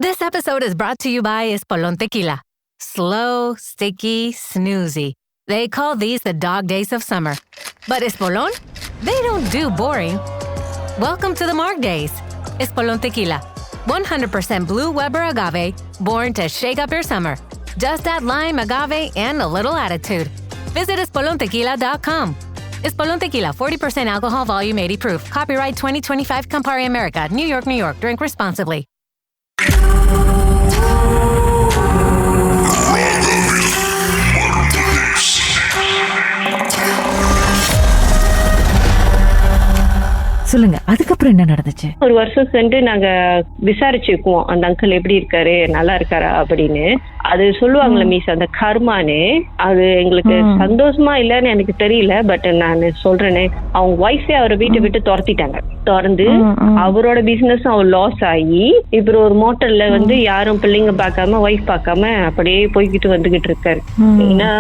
This episode is brought to you by Espolón Tequila. Slow, sticky, snoozy. They call these the dog days of summer. But Espolón? They don't do boring. Welcome to the Marg Days. Espolón Tequila. 100% blue Weber agave, born to shake up your summer. Just add lime, agave, and a little attitude. Visit espolontequila.com. Espolón Tequila, 40% alcohol, volume 80 proof. Copyright 2025 Campari America, New York, New York. Drink responsibly. சொல்லுங்க, அதுக்கப்புறம் என்ன நடந்துச்சு? ஒரு வருஷம் சென்று நாங்க விசாரிச்சுக்குவோம் அந்த uncle எப்படி இருக்காரு, நல்லா இருக்காரா அப்படின்னு. அது சொல்லுவாங்கல்ல மிஸ், அந்த கர்மானு. அது எங்களுக்கு சந்தோஷமா இல்லன்னு எனக்கு தெரியல. பட் நான் சொல்றேனே, அவங்க ஒய்ஃபே அவரை வீட்டை விட்டு துரத்திட்டாங்க. திறந்து அவரோட பிசினஸ் அவர் லாஸ் ஆகி இப்ப ஒரு மோட்டர்ல யாரும் பிள்ளைங்க பார்க்காம ஒய்ஃப் பார்க்காம அப்படியே போய்கிட்டு வந்துகிட்டு இருக்காரு. ஏன்னா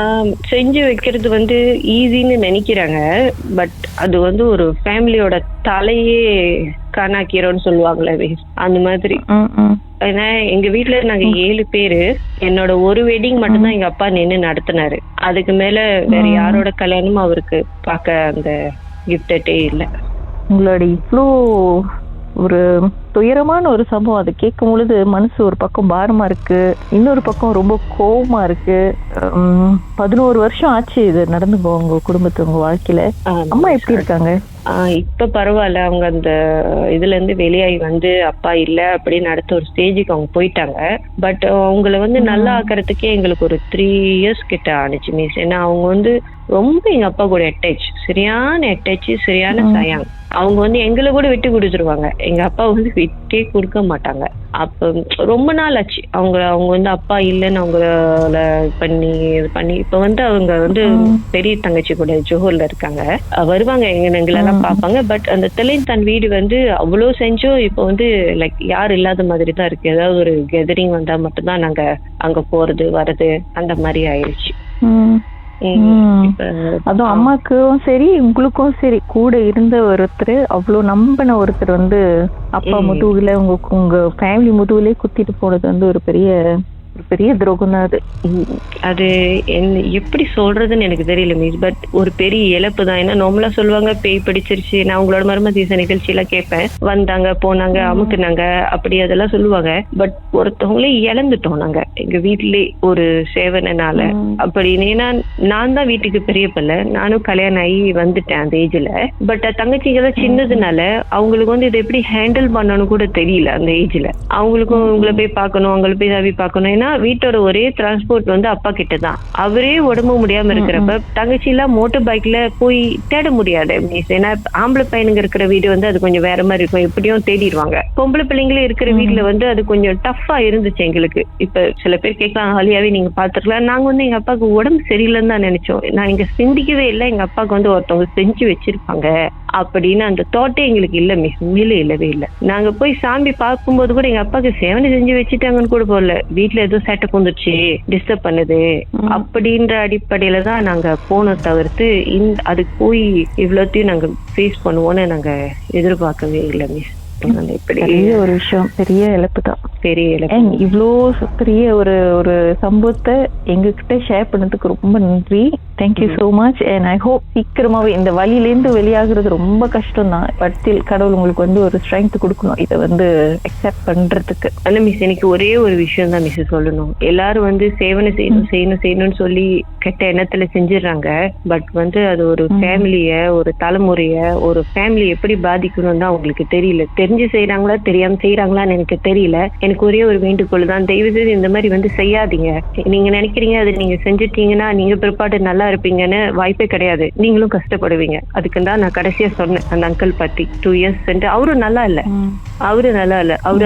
செஞ்சு வைக்கிறது ஈஸின்னு நினைக்கிறாங்க. பட் அது ஒரு ஃபேமிலியோட தலையே காணாக்கிறோன்னு சொல்லுவாங்களே, அந்த மாதிரி. ஏன்னா எங்க வீட்டுல நாங்க 7 பேரு. என்னோட ஒரு வெட்டிங் மட்டும்தான் எங்க அப்பா நின்று நடத்தினாரு. அதுக்கு மேல வேற யாரோட கல்யாணமும் அவருக்கு பார்க்க அந்த கிஃப்டே இல்லை. உங்களோட இவ்வளோ ஒரு துயரமான ஒரு சம்பவம், அதை கேட்கும் பொழுது மனசு ஒரு பக்கம் பாரமா இருக்கு, இன்னொரு பக்கம் ரொம்ப கோவமா இருக்கு. 11 வருஷம் ஆச்சு இது நடந்து உங்க குடும்பத்து, உங்க வாழ்க்கையில. அம்மா எப்படி இருக்காங்க? இப்ப பரவாயில்ல. அவங்க அந்த இதுல இருந்து வெளியாகி அப்பா இல்ல அப்படின்னு அடுத்த ஒரு ஸ்டேஜுக்கு அவங்க போயிட்டாங்க. பட் அவங்கள நல்லா ஆக்கிறதுக்கே எங்களுக்கு ஒரு 3 இயர்ஸ் கிட்ட ஆனிச்சு மிஸ். ஏன்னா அவங்க ரொம்ப எங்க அப்பா கூட அட்டாச், சரியான அட்டாச், சரியான சாயம். அவங்க எங்களை கூட விட்டு கொடுத்துருவாங்க. எங்க அப்பா விட்டே கொடுக்க மாட்டாங்க. அப்ப ரொம்ப நாள் ஆச்சு அவங்க அப்பா இல்லைன்னு அவங்கள இது பண்ணி இப்ப அவங்க பெரிய தங்கச்சி கூட ஜோஹர்ல இருக்காங்க. வருவாங்க, எங்களெல்லாம் பார்ப்பாங்க. பட் அந்த தன் வீடு அவ்வளவு செஞ்சும் இப்போ லைக் யாரும் இல்லாத மாதிரி தான் இருக்கு. ஏதாவது ஒரு கெதரிங் வந்தா மட்டும்தான் நாங்க அங்க போறது வர்றது அந்த மாதிரி ஆயிடுச்சு. அதுவும் அம்மாக்கும் சரி உங்களுக்கும் சரி கூட இருந்த ஒருத்தர், அவ்வளவு நம்பின ஒருத்தர் அப்பா முதுகுல உங்க ஃபேமிலி முதுகுலே குத்திட்டு போனது ஒரு பெரிய துரோகம் தான் அது. அது எப்படி சொல்றதுன்னு எனக்கு தெரியல மிஸ். பட் ஒரு பெரிய இழப்பு தான். ஏன்னா நார்மலா சொல்லுவாங்க பேய் பிடிச்சிருச்சு. நான் உங்களோட மர்ம தீச நிகழ்ச்சி எல்லாம் கேட்பேன். வந்தாங்க போனாங்க அமுக்குனாங்க அப்படி அதெல்லாம் சொல்லுவாங்க. பட் ஒருத்தவங்களே இழந்துட்டோம் நாங்க எங்க வீட்லயே ஒரு சேவனால அப்படின்னு. ஏன்னா நான் தான் வீட்டுக்கு பெரிய பிள்ளை, நானும் கல்யாணம் ஆகி வந்துட்டேன் அந்த ஏஜ்ல. பட் தங்கச்சிங்க தான் சின்னதுனால அவங்களுக்கு இதை எப்படி ஹேண்டில் பண்ணணும் கூட தெரியல அந்த ஏஜ்ல. அவங்களுக்கும் உங்களை போய் பார்க்கணும், அவங்களை போய் தவி பார்க்கணும். வீட்டோட ஒரே டிரான்ஸ்போர்ட் அப்பா கிட்ட தான். அவரே உடம்பு முடியாம இருக்கிறப்ப தங்கச்சி எல்லாம் மோட்டர் பைக்ல போய் தேட முடியாது. ஏன்னா ஆம்பளை பையனுங்க இருக்கிற வீடு அது கொஞ்சம் வேற மாதிரி இருக்கும், எப்படியும் தேடிடுவாங்க. பொம்பளை பிள்ளைங்களே இருக்கிற வீட்டுல அது கொஞ்சம் டஃபா இருந்துச்சு எங்களுக்கு. இப்ப சில பேர் கேட்கலாம், ஹாலியாவே நீங்க பாத்துருக்கலாம். நாங்க எங்க அப்பாவுக்கு உடம்பு சரியில்லைன்னு தான் நினைச்சோம். நான் இங்க சிந்திக்கவே இல்லை எங்க அப்பாவுக்கு ஒருத்தவங்க செஞ்சு வச்சிருப்பாங்க அப்படின்னு அந்த தோட்டே எங்களுக்கு இல்ல மிஸ். உண்மையிலே இல்லவே இல்லை. நாங்க போய் சாமி பார்க்கும்போது கூட எங்க அப்பாவுக்கு சேவனை செஞ்சு வச்சுட்டாங்கன்னு கூட போடல. வீட்டுல ஏதோ சேட்டை வந்துருச்சு, டிஸ்டர்ப் பண்ணுது அப்படின்ற அடிப்படையில தான் நாங்க போனோம். தவிர்த்து அதுக்கு போய் இவ்வளோத்தையும் நாங்க ஃபேஸ் பண்ணுவோம்னு நாங்க எதிர்பார்க்கவே இல்லை மிஸ். பெரிய ஒரு விஷயம், பெரிய இழப்பு தான், பெரிய இழப்பு. இவ்வளோ பெரிய ஒரு சம்பவத்தை எங்ககிட்ட ஷேர் பண்ணதுக்கு ரொம்ப நன்றி. Thank you so much. And I hope சீக்கிரமாவே இந்த வழியிலேருந்து வெளியாகிறது ரொம்ப கஷ்டம் தான். பட் கடவுள் உங்களுக்கு ஒரு ஸ்ட்ரென்த் கொடுக்கணும் இதை அக்செப்ட் பண்றதுக்கு. ஆனா மிஸ், எனக்கு ஒரே ஒரு விஷயம் தான் மிஸ் சொல்லணும். எல்லாரும் சேவனை செய்யணும்னு சொல்லி கெட்ட எண்ணத்துல செஞ்சிடறாங்க. பட் அது ஒரு ஃபேமிலிய, ஒரு தலைமுறைய, ஒரு ஃபேமிலி எப்படி பாதிக்கணும் தான் அவங்களுக்கு தெரியல. தெரிஞ்சு செய்யறாங்களா தெரியாம செய்யறாங்களான்னு எனக்கு தெரியல. எனக்கு ஒரே ஒரு வேண்டுகோள் தான், தயவு செய்து இந்த மாதிரி செய்யாதீங்க. நீங்க நினைக்கிறீங்க அது நீங்க செஞ்சுட்டீங்கன்னா நீங்க பிற்பாடு நல்லா இருப்பீங்கன்னு, வாய்ப்பே கிடையாது. நீங்களும் கஷ்டப்படுவீங்க. அதுக்கு தான் நான் கடைசியா சொன்னேன் அந்த அங்கிள் பத்தி. 2 இயர்ஸ் அவரும் நல்லா இல்ல. அவரு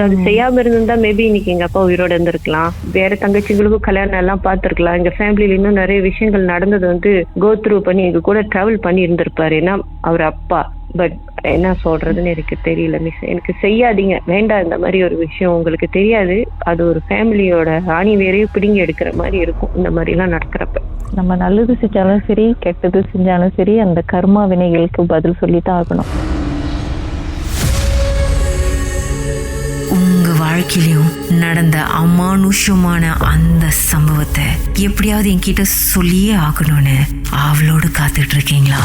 அது செய்யாம இருந்திருந்தா மேபி இன்னைக்கு எங்க அப்பா உயிரோட இருந்திருக்கலாம். வேற தங்கச்சிங்களுக்கும் கல்யாணம் எல்லாம் பார்த்திருக்கலாம். எங்க ஃபேமிலியில இன்னும் நிறைய விஷயங்கள் நடந்தது கோ த்ரூ பண்ணி எங்க கூட டிராவல் பண்ணி இருந்திருப்பாரு. ஏன்னா அவர் அப்பா. பட் என்ன சொல்றதுன்னு எனக்கு தெரியல மிஸ். எனக்கு செய்யாதீங்க, வேண்டாம் இந்த மாதிரி ஒரு விஷயம். உங்களுக்கு தெரியாது, அது ஒரு ஃபேமிலியோட ஆணி வேறையும் பிடிங்கி எடுக்கிற மாதிரி இருக்கும் இந்த மாதிரி எல்லாம் நடக்கிறப்ப. நம்ம நல்லது செஞ்சாலும் சரி, கெட்டது செஞ்சாலும் சரி, அந்த கர்மா வினைகளுக்கு பதில் சொல்லித்தான் ஆகணும். உங்க வாழ்க்கையிலும் நடந்த அமானுஷமான அந்த சம்பவத்தை எப்படியாவது என்கிட்ட சொல்லியே ஆகணும்னு அவளோடு காத்துட்டு இருக்கீங்களா?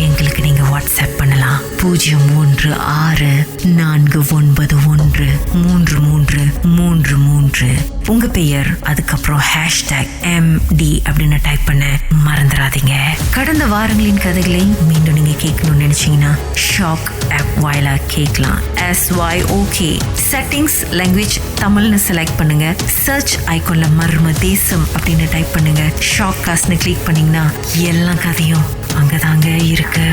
எங்களுக்கு நீங்க வாட்ஸ்அப் பண்ணலாம் 01649133333. உங்க பெயர் அதுக்கப்புறம் #MD அப்படின்னு டைப் பண்ண மறந்துடாதீங்க. கடந்த வாரங்களின் கதைகளை மீண்டும் நீங்க கேட்கணும்னு நினைச்சீங்கன்னா ஷாக் ஆப் வாயிலா கேட்கலாம். SYOK செட்டிங்ஸ் லாங்குவேஜ் தமிழ்னு செலக்ட் பண்ணுங்க. சர்ச் ஐகான்ல மர்ம தேசம் அப்படின்னு டைப் பண்ணுங்க. ஷாக் காஸ்ட்னு கிளிக் பண்ணீங்கன்னா எல்லா கதையும் அங்கதாங்க இருக்கு.